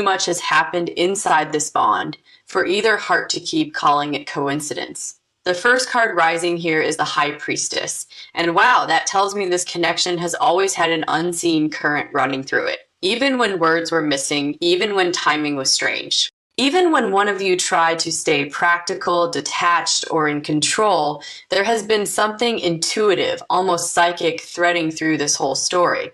Too much has happened inside this bond for either heart to keep calling it coincidence. The first card rising here is the High Priestess. And wow, that tells me this connection has always had an unseen current running through it. Even when words were missing, even when timing was strange. Even when one of you tried to stay practical, detached, or in control, there has been something intuitive, almost psychic, threading through this whole story.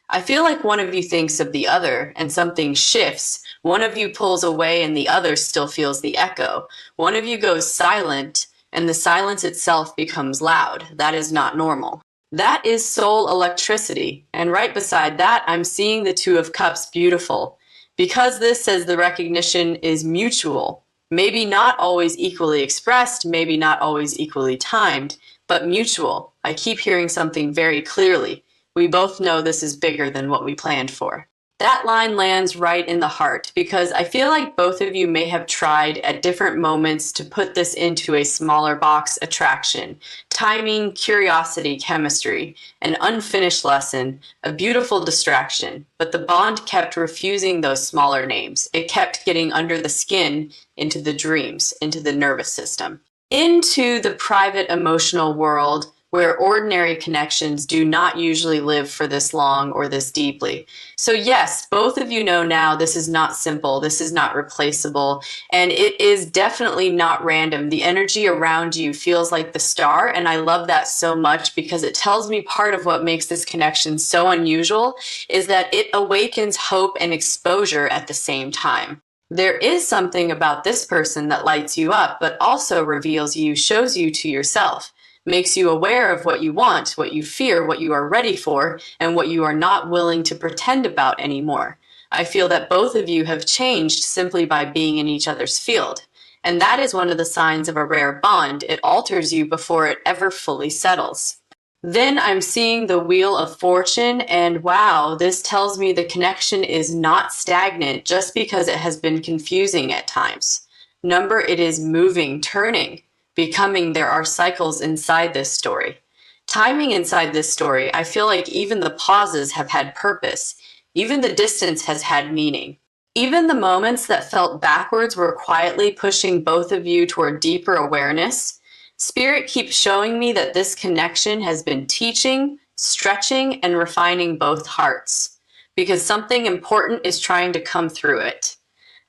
I feel like one of you thinks of the other, and something shifts. One of you pulls away, and the other still feels the echo. One of you goes silent, and the silence itself becomes loud. That is not normal. That is soul electricity. And right beside that, I'm seeing the Two of Cups, beautiful. Because this says the recognition is mutual. Maybe not always equally expressed, maybe not always equally timed, but mutual. I keep hearing something very clearly. We both know this is bigger than what we planned for. That line lands right in the heart because I feel like both of you may have tried at different moments to put this into a smaller box: attraction, timing, curiosity, chemistry, an unfinished lesson, a beautiful distraction. But the bond kept refusing those smaller names. It kept getting under the skin, into the dreams, into the nervous system, into the private emotional world where ordinary connections do not usually live for this long or this deeply. So yes, both of you know now this is not simple, this is not replaceable, and it is definitely not random. The energy around you feels like the star, and I love that so much because it tells me part of what makes this connection so unusual is that it awakens hope and exposure at the same time. There is something about this person that lights you up, but also reveals you, shows you to yourself, makes you aware of what you want, what you fear, what you are ready for, and what you are not willing to pretend about anymore. I feel that both of you have changed simply by being in each other's field. And that is one of the signs of a rare bond. It alters you before it ever fully settles. Then I'm seeing the Wheel of Fortune, and wow, this tells me the connection is not stagnant just because it has been confusing at times. Number, it is moving, turning, becoming. There are cycles inside this story. Timing inside this story, I feel like even the pauses have had purpose. Even the distance has had meaning. Even the moments that felt backwards were quietly pushing both of you toward deeper awareness. Spirit keeps showing me that this connection has been teaching, stretching, and refining both hearts, because something important is trying to come through it.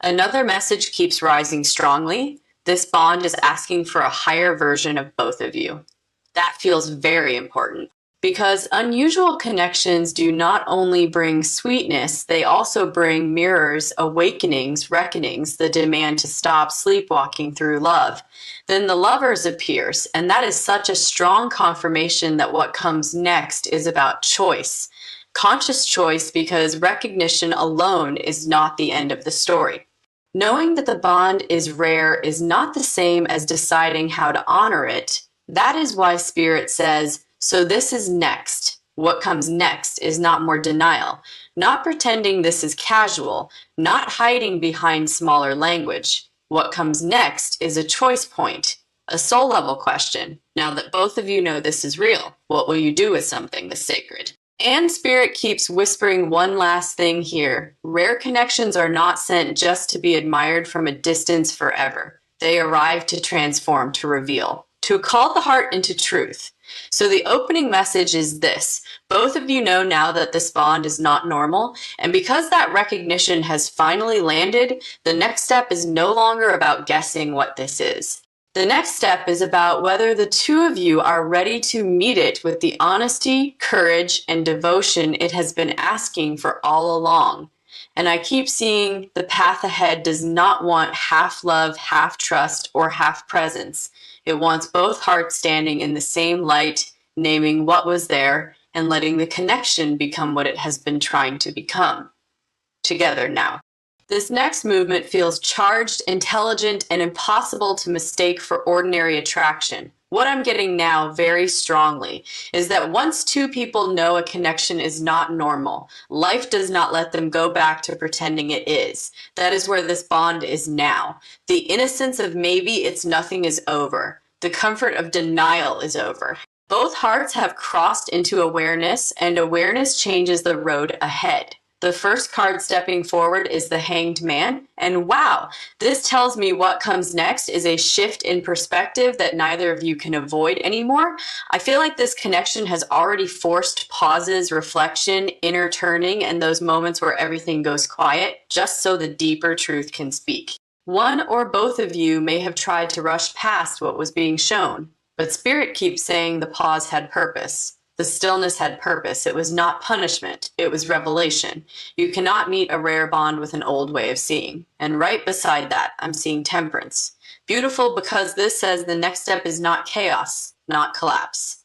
Another message keeps rising strongly. This bond is asking for a higher version of both of you. That feels very important because unusual connections do not only bring sweetness, they also bring mirrors, awakenings, reckonings, the demand to stop sleepwalking through love. Then the Lovers appears, and that is such a strong confirmation that what comes next is about choice. Conscious choice, because recognition alone is not the end of the story. Knowing that the bond is rare is not the same as deciding how to honor it. That is why Spirit says, so this is next. What comes next is not more denial, not pretending this is casual, not hiding behind smaller language. What comes next is a choice point, a soul level question. Now that both of you know this is real, what will you do with something this sacred? And Spirit keeps whispering one last thing here. Rare connections are not sent just to be admired from a distance forever. They arrive to transform, to reveal, to call the heart into truth. So the opening message is this. Both of you know now that this bond is not normal, and because that recognition has finally landed, the next step is no longer about guessing what this is. The next step is about whether the two of you are ready to meet it with the honesty, courage, and devotion it has been asking for all along. And I keep seeing the path ahead does not want half love, half trust, or half presence. It wants both hearts standing in the same light, naming what was there, and letting the connection become what it has been trying to become. Together now. This next movement feels charged, intelligent, and impossible to mistake for ordinary attraction. What I'm getting now very strongly is that once two people know a connection is not normal, life does not let them go back to pretending it is. That is where this bond is now. The innocence of maybe it's nothing is over. The comfort of denial is over. Both hearts have crossed into awareness, and awareness changes the road ahead. The first card stepping forward is the Hanged Man, and wow, this tells me what comes next is a shift in perspective that neither of you can avoid anymore. I feel like this connection has already forced pauses, reflection, inner turning, and those moments where everything goes quiet, just so the deeper truth can speak. One or both of you may have tried to rush past what was being shown, but Spirit keeps saying the pause had purpose. The stillness had purpose. It was not punishment. It was revelation. You cannot meet a rare bond with an old way of seeing. And right beside that, I'm seeing temperance. Beautiful because this says the next step is not chaos, not collapse.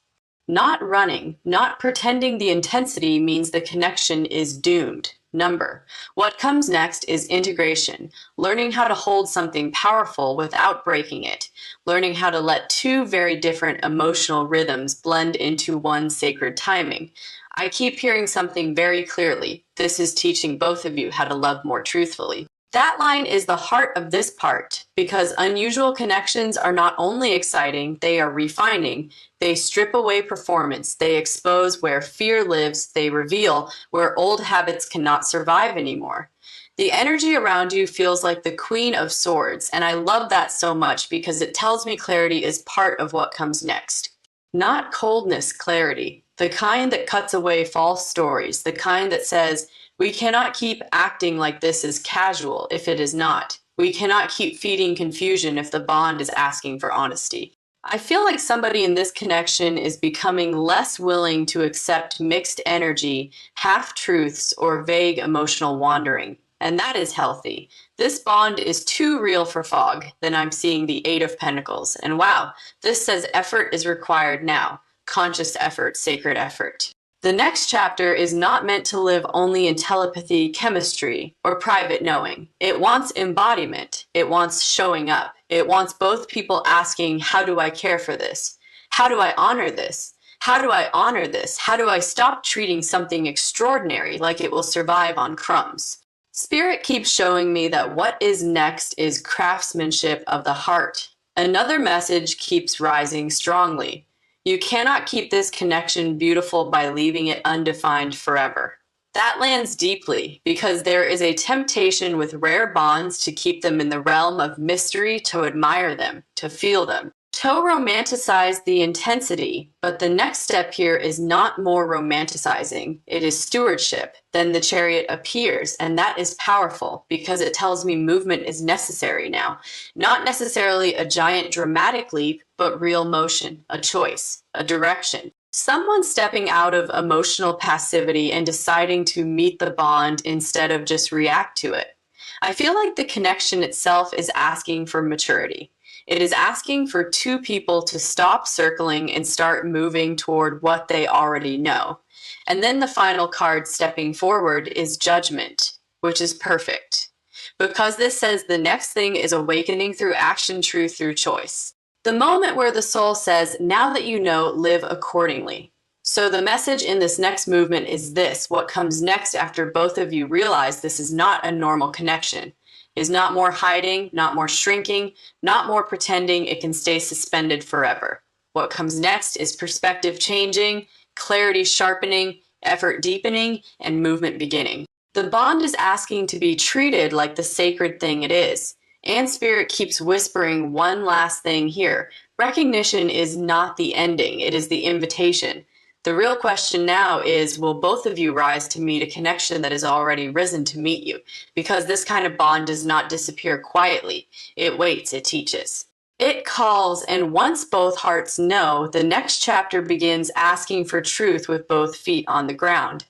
Not running, not pretending the intensity means the connection is doomed. Number. What comes next is integration, learning how to hold something powerful without breaking it, learning how to let two very different emotional rhythms blend into one sacred timing. I keep hearing something very clearly. This is teaching both of you how to love more truthfully. That line is the heart of this part, because unusual connections are not only exciting, they are refining. They strip away performance, they expose where fear lives, they reveal where old habits cannot survive anymore. The energy around you feels like the Queen of Swords, and I love that so much because it tells me clarity is part of what comes next. Not coldness, clarity, the kind that cuts away false stories, the kind that says, we cannot keep acting like this is casual if it is not. We cannot keep feeding confusion if the bond is asking for honesty. I feel like somebody in this connection is becoming less willing to accept mixed energy, half-truths, or vague emotional wandering. And that is healthy. This bond is too real for fog. Then I'm seeing the Eight of Pentacles. And wow, this says effort is required now. Conscious effort, sacred effort. The next chapter is not meant to live only in telepathy, chemistry, or private knowing. It wants embodiment. It wants showing up. It wants both people asking, how do I care for this? How do I honor this? How do I honor this? How do I stop treating something extraordinary like it will survive on crumbs? Spirit keeps showing me that what is next is craftsmanship of the heart. Another message keeps rising strongly. You cannot keep this connection beautiful by leaving it undefined forever. That lands deeply because there is a temptation with rare bonds to keep them in the realm of mystery, to admire them, to feel them, to romanticize the intensity. But the next step here is not more romanticizing. It is stewardship. Then the Chariot appears, and that is powerful because it tells me movement is necessary now. Not necessarily a giant dramatic leap, but real motion, a choice, a direction. Someone stepping out of emotional passivity and deciding to meet the bond instead of just react to it. I feel like the connection itself is asking for maturity. It is asking for two people to stop circling and start moving toward what they already know. And then the final card stepping forward is Judgment, which is perfect. Because this says the next thing is awakening through action, truth through choice. The moment where the soul says, now that you know, live accordingly. So the message in this next movement is this: what comes next after both of you realize this is not a normal connection, is not more hiding, not more shrinking, not more pretending it can stay suspended forever. What comes next is perspective changing, clarity sharpening, effort deepening, and movement beginning. The bond is asking to be treated like the sacred thing it is. And Spirit keeps whispering one last thing here. Recognition is not the ending, it is the invitation. The real question now is, will both of you rise to meet a connection that has already risen to meet you? Because this kind of bond does not disappear quietly. It waits, it teaches. It calls, and once both hearts know, the next chapter begins asking for truth with both feet on the ground.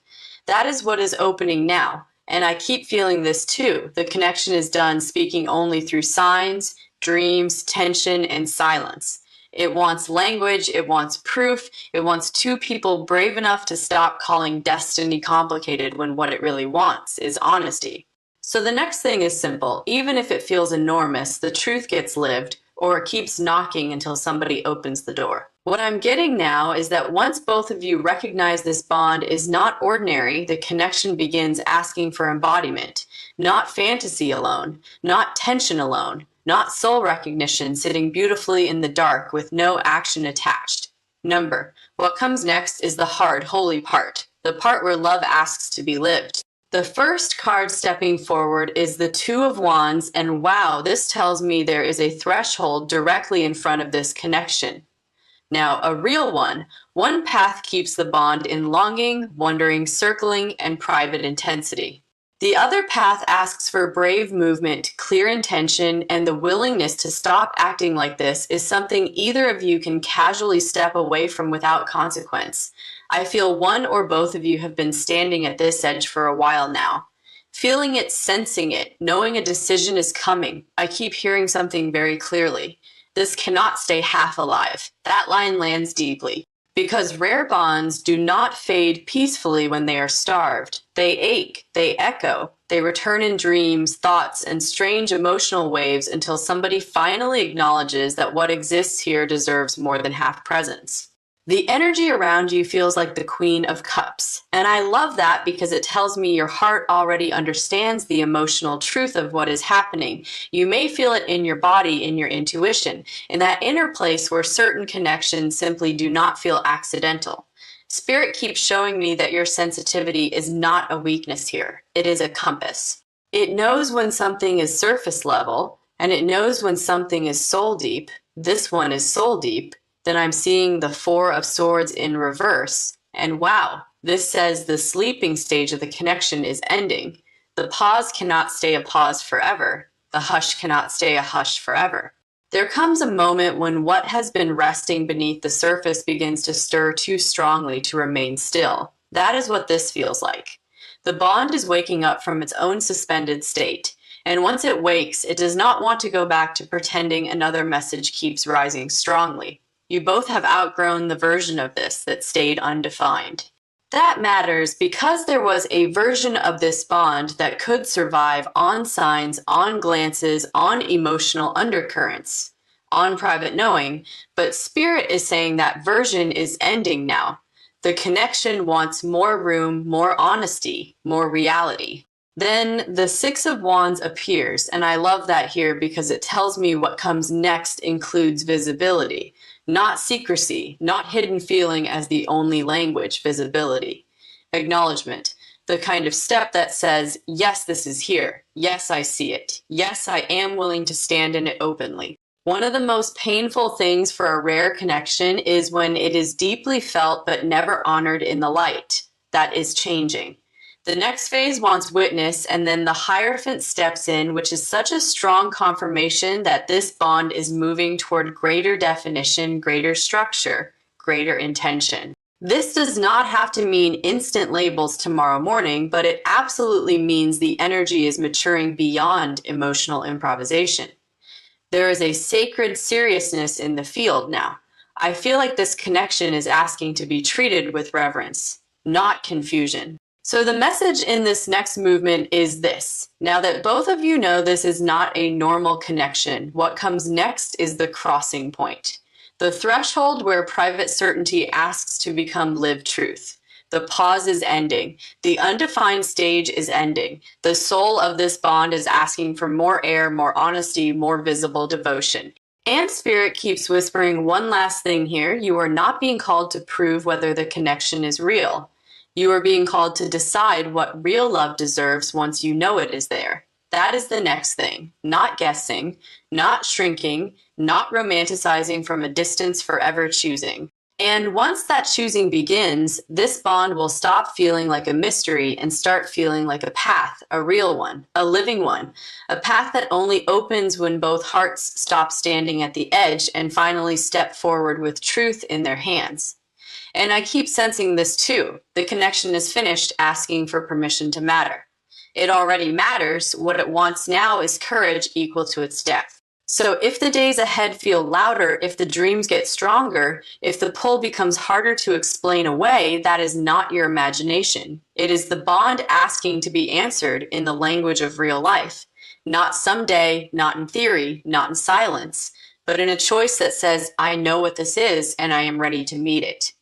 That is what is opening now. And I keep feeling this too. The connection is done speaking only through signs, dreams, tension, and silence. It wants language, it wants proof, it wants two people brave enough to stop calling destiny complicated when what it really wants is honesty. So the next thing is simple. Even if it feels enormous, the truth gets lived, or it keeps knocking until somebody opens the door. What I'm getting now is that once both of you recognize this bond is not ordinary, the connection begins asking for embodiment. Not fantasy alone, not tension alone, not soul recognition sitting beautifully in the dark with no action attached. Number. What comes next is the hard, holy part, the part where love asks to be lived. The first card stepping forward is the Two of Wands, and wow, this tells me there is a threshold directly in front of this connection. Now, a real one. One path keeps the bond in longing, wondering, circling, and private intensity. The other path asks for brave movement, clear intention, and the willingness to stop acting like this is something either of you can casually step away from without consequence. I feel one or both of you have been standing at this edge for a while now. Feeling it, sensing it, knowing a decision is coming. I keep hearing something very clearly. This cannot stay half alive. That line lands deeply. Because rare bonds do not fade peacefully when they are starved. They ache, they echo, they return in dreams, thoughts, and strange emotional waves until somebody finally acknowledges that what exists here deserves more than half presence. The energy around you feels like the Queen of Cups, and I love that because it tells me your heart already understands the emotional truth of what is happening. You may feel it in your body, in your intuition, in that inner place where certain connections simply do not feel accidental. Spirit keeps showing me that your sensitivity is not a weakness here. It is a compass. It knows when something is surface level, and it knows when something is soul deep. This one is soul deep. Then I'm seeing the Four of Swords in reverse. And wow, this says the sleeping stage of the connection is ending. The pause cannot stay a pause forever. The hush cannot stay a hush forever. There comes a moment when what has been resting beneath the surface begins to stir too strongly to remain still. That is what this feels like. The bond is waking up from its own suspended state. And once it wakes, it does not want to go back to pretending another message keeps rising strongly. You both have outgrown the version of this that stayed undefined. That matters because there was a version of this bond that could survive on signs, on glances, on emotional undercurrents, on private knowing, but Spirit is saying that version is ending now. The connection wants more room, more honesty, more reality. Then the Six of Wands appears, and I love that here because it tells me what comes next includes visibility. Not secrecy, not hidden feeling as the only language, visibility. Acknowledgement, the kind of step that says, yes, this is here. Yes, I see it. Yes, I am willing to stand in it openly. One of the most painful things for a rare connection is when it is deeply felt but never honored in the light. That is changing. The next phase wants witness, and then the Hierophant steps in, which is such a strong confirmation that this bond is moving toward greater definition, greater structure, greater intention. This does not have to mean instant labels tomorrow morning, but it absolutely means the energy is maturing beyond emotional improvisation. There is a sacred seriousness in the field now. I feel like this connection is asking to be treated with reverence, not confusion. So the message in this next movement is this. Now that both of you know this is not a normal connection, what comes next is the crossing point. The threshold where private certainty asks to become lived truth. The pause is ending. The undefined stage is ending. The soul of this bond is asking for more air, more honesty, more visible devotion. And Spirit keeps whispering one last thing here. You are not being called to prove whether the connection is real. You are being called to decide what real love deserves once you know it is there. That is the next thing. Not guessing, not shrinking, not romanticizing from a distance, forever choosing. And once that choosing begins, this bond will stop feeling like a mystery and start feeling like a path, a real one, a living one, a path that only opens when both hearts stop standing at the edge and finally step forward with truth in their hands. And I keep sensing this too. The connection is finished asking for permission to matter. It already matters. What it wants now is courage equal to its depth. So if the days ahead feel louder, if the dreams get stronger, if the pull becomes harder to explain away, that is not your imagination. It is the bond asking to be answered in the language of real life. Not someday, not in theory, not in silence, but in a choice that says, I know what this is and I am ready to meet it.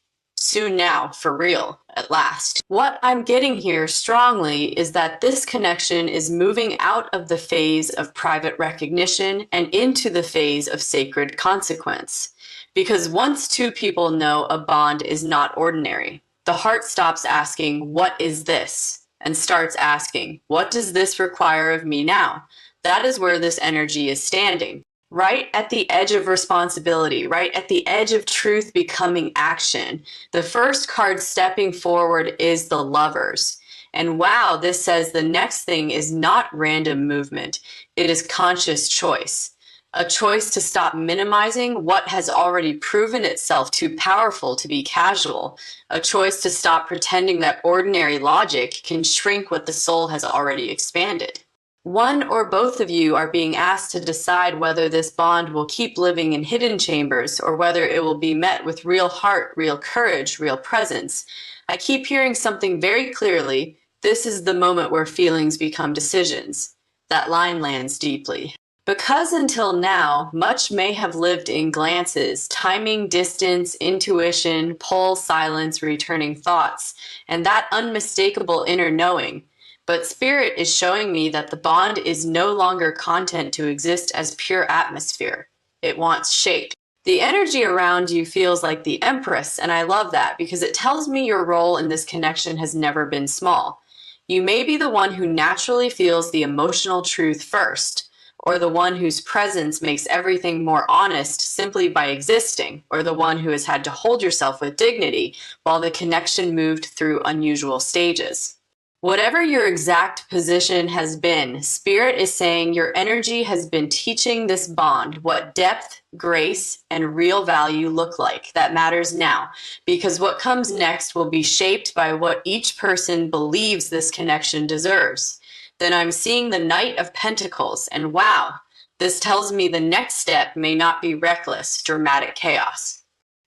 Soon now, for real, at last. What I'm getting here strongly is that this connection is moving out of the phase of private recognition and into the phase of sacred consequence. Because once two people know a bond is not ordinary, the heart stops asking, what is this? and starts asking, what does this require of me now? That is where this energy is standing. Right at the edge of responsibility, right at the edge of truth becoming action. The first card stepping forward is the Lovers. And wow, this says the next thing is not random movement. It is conscious choice. A choice to stop minimizing what has already proven itself too powerful to be casual. A choice to stop pretending that ordinary logic can shrink what the soul has already expanded. One or both of you are being asked to decide whether this bond will keep living in hidden chambers or whether it will be met with real heart, real courage, real presence. I keep hearing something very clearly. This is the moment where feelings become decisions. That line lands deeply. Because until now, much may have lived in glances, timing, distance, intuition, pull, silence, returning thoughts, and that unmistakable inner knowing. But Spirit is showing me that the bond is no longer content to exist as pure atmosphere. It wants shape. The energy around you feels like the Empress, and I love that because it tells me your role in this connection has never been small. You may be the one who naturally feels the emotional truth first, or the one whose presence makes everything more honest simply by existing, or the one who has had to hold yourself with dignity while the connection moved through unusual stages. Whatever your exact position has been, Spirit is saying your energy has been teaching this bond what depth, grace, and real value look like. That matters now, because what comes next will be shaped by what each person believes this connection deserves. Then I'm seeing the Knight of Pentacles, and wow, this tells me the next step may not be reckless, dramatic chaos.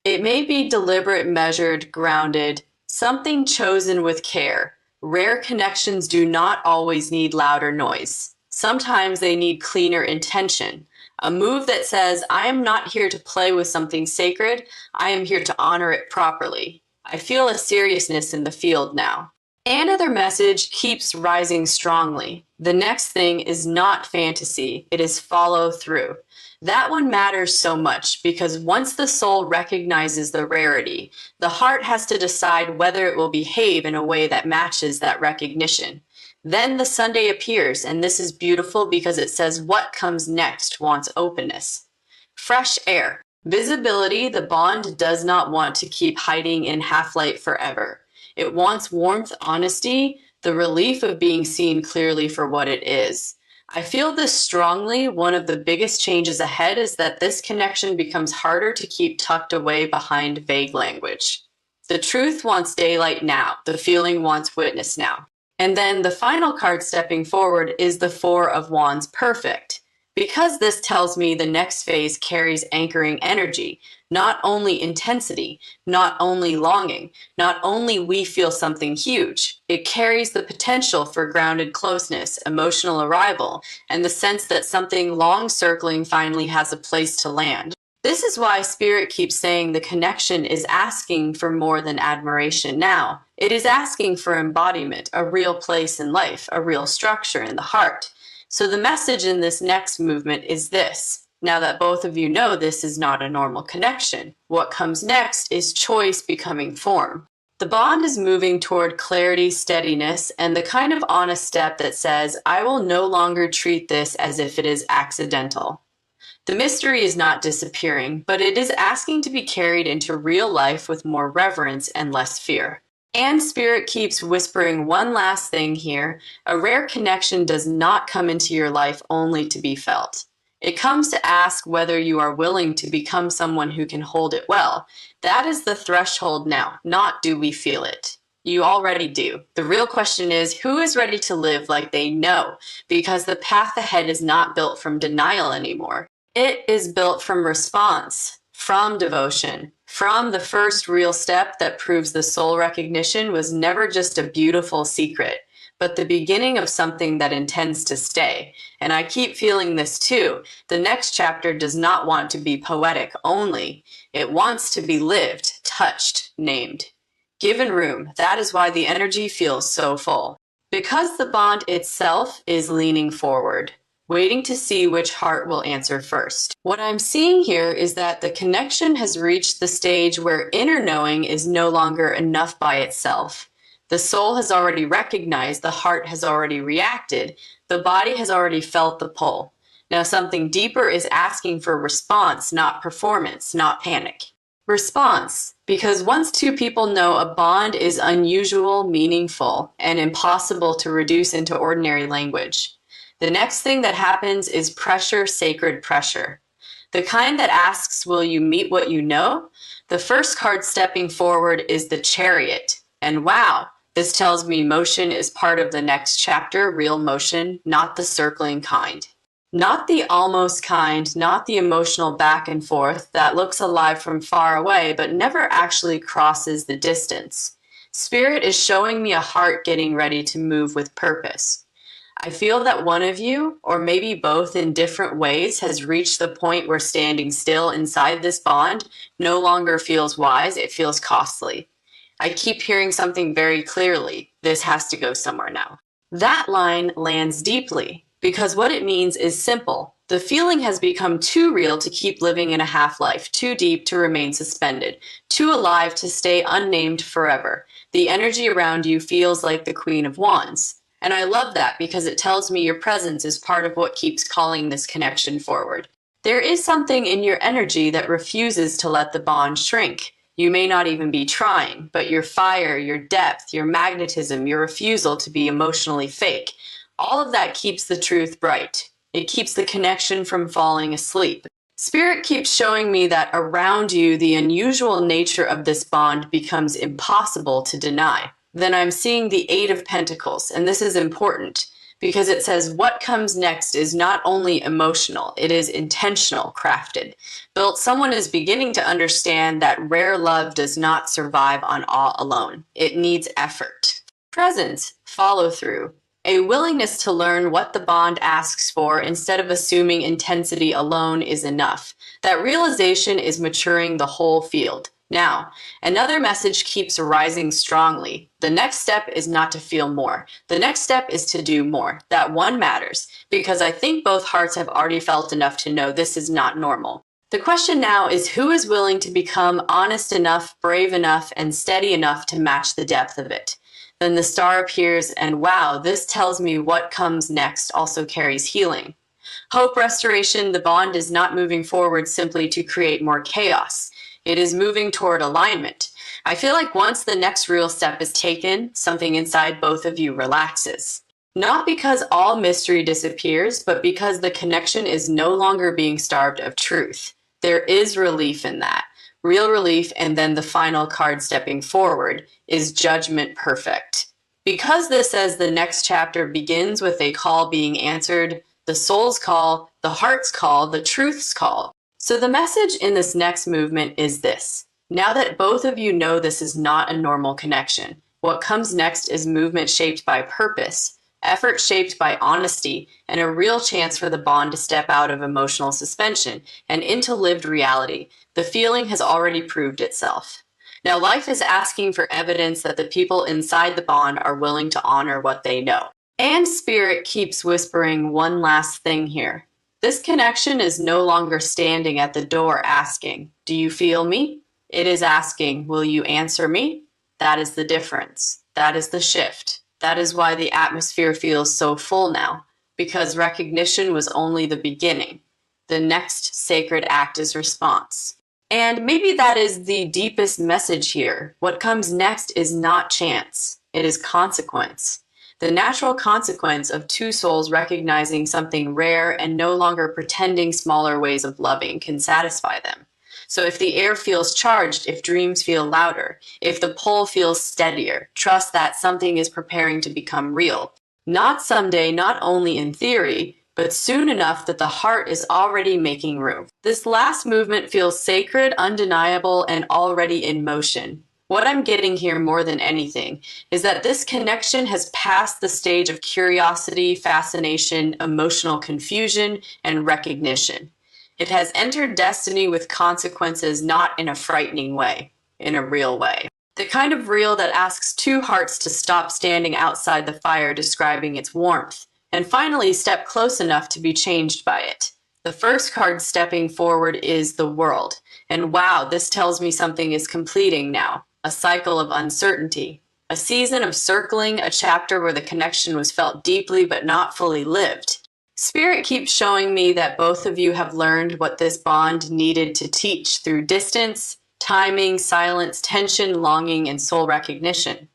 It may be deliberate, measured, grounded, something chosen with care. Rare connections do not always need louder noise. Sometimes they need cleaner intention. A move that says, I am not here to play with something sacred, I am here to honor it properly. I feel a seriousness in the field now. Another message keeps rising strongly. The next thing is not fantasy, it is follow through. That one matters so much because once the soul recognizes the rarity, the heart has to decide whether it will behave in a way that matches that recognition. Then the Sunday appears, and this is beautiful because it says what comes next wants openness. Fresh air. Visibility, the bond does not want to keep hiding in half-light forever. It wants warmth, honesty, the relief of being seen clearly for what it is. I feel this strongly. One of the biggest changes ahead is that this connection becomes harder to keep tucked away behind vague language. The truth wants daylight now. The feeling wants witness now. And then the final card stepping forward is the Four of Wands, perfect. Because this tells me the next phase carries anchoring energy, not only intensity, not only longing, not only we feel something huge. It carries the potential for grounded closeness, emotional arrival, and the sense that something long circling finally has a place to land. This is why Spirit keeps saying the connection is asking for more than admiration now. It is asking for embodiment, a real place in life, a real structure in the heart. So the message in this next movement is this. Now that both of you know this is not a normal connection, what comes next is choice becoming form. The bond is moving toward clarity, steadiness, and the kind of honest step that says, I will no longer treat this as if it is accidental. The mystery is not disappearing, but it is asking to be carried into real life with more reverence and less fear. And Spirit keeps whispering one last thing here. A rare connection does not come into your life only to be felt. It comes to ask whether you are willing to become someone who can hold it well. That is the threshold now, not do we feel it. You already do. The real question is, who is ready to live like they know? Because the path ahead is not built from denial anymore. It is built from response, from devotion, from the first real step that proves the soul recognition was never just a beautiful secret, but the beginning of something that intends to stay. And I keep feeling this too. The next chapter does not want to be poetic only. It wants to be lived, touched, named. Given room, that is why the energy feels so full. Because the bond itself is leaning forward, waiting to see which heart will answer first. What I'm seeing here is that the connection has reached the stage where inner knowing is no longer enough by itself. The soul has already recognized, the heart has already reacted, the body has already felt the pull. Now something deeper is asking for response, not performance, not panic. Response, because once two people know a bond is unusual, meaningful, and impossible to reduce into ordinary language, the next thing that happens is pressure, sacred pressure. The kind that asks, will you meet what you know? The first card stepping forward is the Chariot. And wow, this tells me motion is part of the next chapter, real motion, not the circling kind. Not the almost kind, not the emotional back and forth that looks alive from far away but never actually crosses the distance. Spirit is showing me a heart getting ready to move with purpose. I feel that one of you, or maybe both in different ways, has reached the point where standing still inside this bond no longer feels wise, it feels costly. I keep hearing something very clearly. This has to go somewhere now. That line lands deeply because what it means is simple. The feeling has become too real to keep living in a half-life, too deep to remain suspended, too alive to stay unnamed forever. The energy around you feels like the Queen of Wands. And I love that because it tells me your presence is part of what keeps calling this connection forward. There is something in your energy that refuses to let the bond shrink. You may not even be trying, but your fire, your depth, your magnetism, your refusal to be emotionally fake, all of that keeps the truth bright. It keeps the connection from falling asleep. Spirit keeps showing me that around you, the unusual nature of this bond becomes impossible to deny. Then I'm seeing the Eight of Pentacles, and this is important because it says what comes next is not only emotional, it is intentional, crafted. Built, someone is beginning to understand that rare love does not survive on awe alone. It needs effort. Presence, follow through, a willingness to learn what the bond asks for instead of assuming intensity alone is enough. That realization is maturing the whole field. Now, another message keeps rising strongly. The next step is not to feel more. The next step is to do more. That one matters, because I think both hearts have already felt enough to know this is not normal. The question now is who is willing to become honest enough, brave enough, and steady enough to match the depth of it. Then the star appears, and wow, this tells me what comes next also carries healing. Hope, restoration, the bond is not moving forward simply to create more chaos. It is moving toward alignment. I feel like once the next real step is taken, something inside both of you relaxes. Not because all mystery disappears, but because the connection is no longer being starved of truth. There is relief in that. Real relief, and then the final card stepping forward is judgment perfect. Because this says the next chapter begins with a call being answered, the soul's call, the heart's call, the truth's call. So the message in this next movement is this. Now that both of you know this is not a normal connection, what comes next is movement shaped by purpose, effort shaped by honesty, and a real chance for the bond to step out of emotional suspension and into lived reality. The feeling has already proved itself. Now life is asking for evidence that the people inside the bond are willing to honor what they know. And Spirit keeps whispering one last thing here. This connection is no longer standing at the door asking, do you feel me? It is asking, will you answer me? That is the difference. That is the shift. That is why the atmosphere feels so full now, because recognition was only the beginning. The next sacred act is response. And maybe that is the deepest message here. What comes next is not chance. It is consequence. The natural consequence of two souls recognizing something rare and no longer pretending smaller ways of loving can satisfy them. So if the air feels charged, if dreams feel louder, if the pull feels steadier, trust that something is preparing to become real. Not someday, not only in theory, but soon enough that the heart is already making room. This last movement feels sacred, undeniable, and already in motion. What I'm getting here more than anything is that this connection has passed the stage of curiosity, fascination, emotional confusion, and recognition. It has entered destiny with consequences, not in a frightening way, in a real way. The kind of real that asks two hearts to stop standing outside the fire describing its warmth, and finally step close enough to be changed by it. The first card stepping forward is the world. And wow, this tells me something is completing now. A cycle of uncertainty, a season of circling, a chapter where the connection was felt deeply but not fully lived. Spirit keeps showing me that both of you have learned what this bond needed to teach through distance, timing, silence, tension, longing, and soul recognition.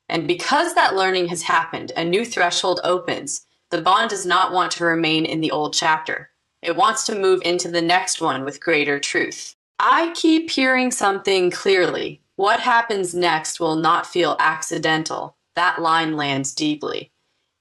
And because that learning has happened, a new threshold opens. The bond does not want to remain in the old chapter. It wants to move into the next one with greater truth. I keep hearing something clearly. What happens next will not feel accidental. That line lands deeply.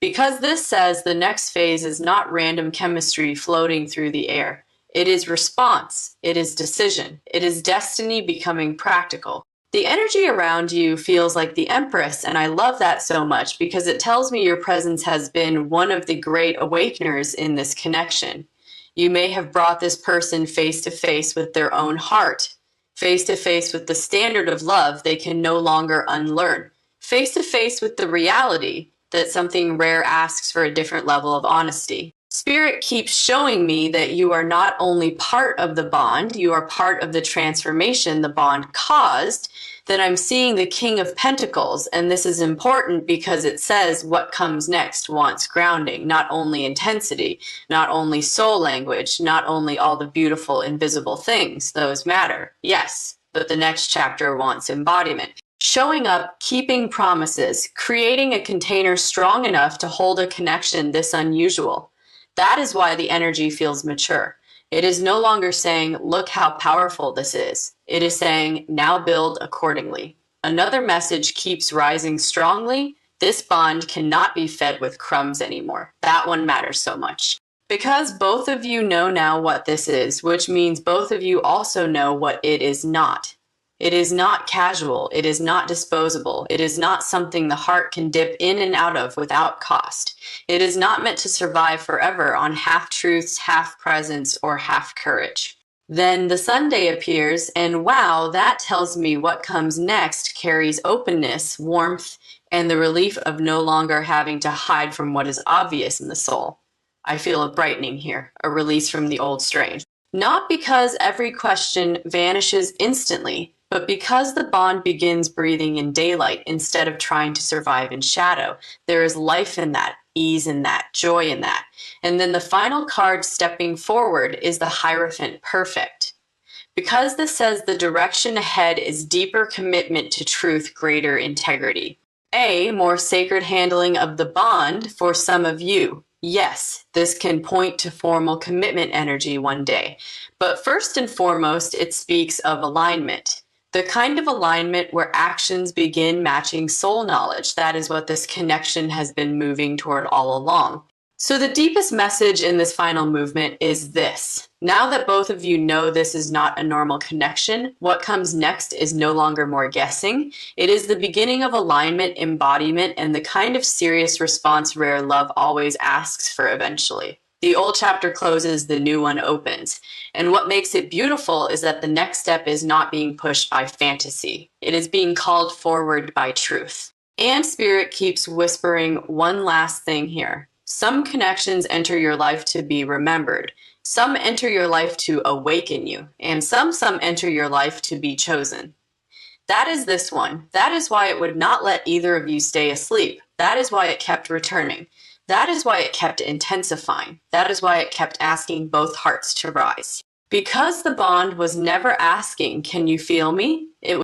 Because this says the next phase is not random chemistry floating through the air. It is response. It is decision. It is destiny becoming practical. The energy around you feels like the Empress, and I love that so much because it tells me your presence has been one of the great awakeners in this connection. You may have brought this person face to face with their own heart, face to face with the standard of love they can no longer unlearn, face to face with the reality that something rare asks for a different level of honesty. Spirit keeps showing me that you are not only part of the bond, you are part of the transformation the bond caused, that I'm seeing the King of Pentacles, and this is important because it says what comes next wants grounding, not only intensity, not only soul language, not only all the beautiful invisible things, those matter, yes, but the next chapter wants embodiment. Showing up, keeping promises, creating a container strong enough to hold a connection this unusual. That is why the energy feels mature. It is no longer saying, look how powerful this is. It is saying, now build accordingly. Another message keeps rising strongly. This bond cannot be fed with crumbs anymore. That one matters so much. Because both of you know now what this is, which means both of you also know what it is not. It is not casual. It is not disposable. It is not something the heart can dip in and out of without cost. It is not meant to survive forever on half-truths, half-presence, or half-courage. Then the Sunday appears, and wow, that tells me what comes next carries openness, warmth, and the relief of no longer having to hide from what is obvious in the soul. I feel a brightening here, a release from the old strain. Not because every question vanishes instantly, but because the bond begins breathing in daylight instead of trying to survive in shadow. There is life in that, ease in that, joy in that. And then the final card stepping forward is the Hierophant Perfect. Because this says the direction ahead is deeper commitment to truth, greater integrity. A more sacred handling of the bond for some of you. Yes, this can point to formal commitment energy one day. But first and foremost, it speaks of alignment. The kind of alignment where actions begin matching soul knowledge. That is what this connection has been moving toward all along. So the deepest message in this final movement is this. Now that both of you know this is not a normal connection, what comes next is no longer more guessing. It is the beginning of alignment, embodiment, and the kind of serious response rare love always asks for eventually. The old chapter closes, the new one opens. And what makes it beautiful is that the next step is not being pushed by fantasy. It is being called forward by truth. And Spirit keeps whispering one last thing here. Some connections enter your life to be remembered. Some enter your life to awaken you. And some enter your life to be chosen. That is this one. That is why it would not let either of you stay asleep. That is why it kept returning. That is why it kept intensifying. That is why it kept asking both hearts to rise. Because the bond was never asking, can you feel me? It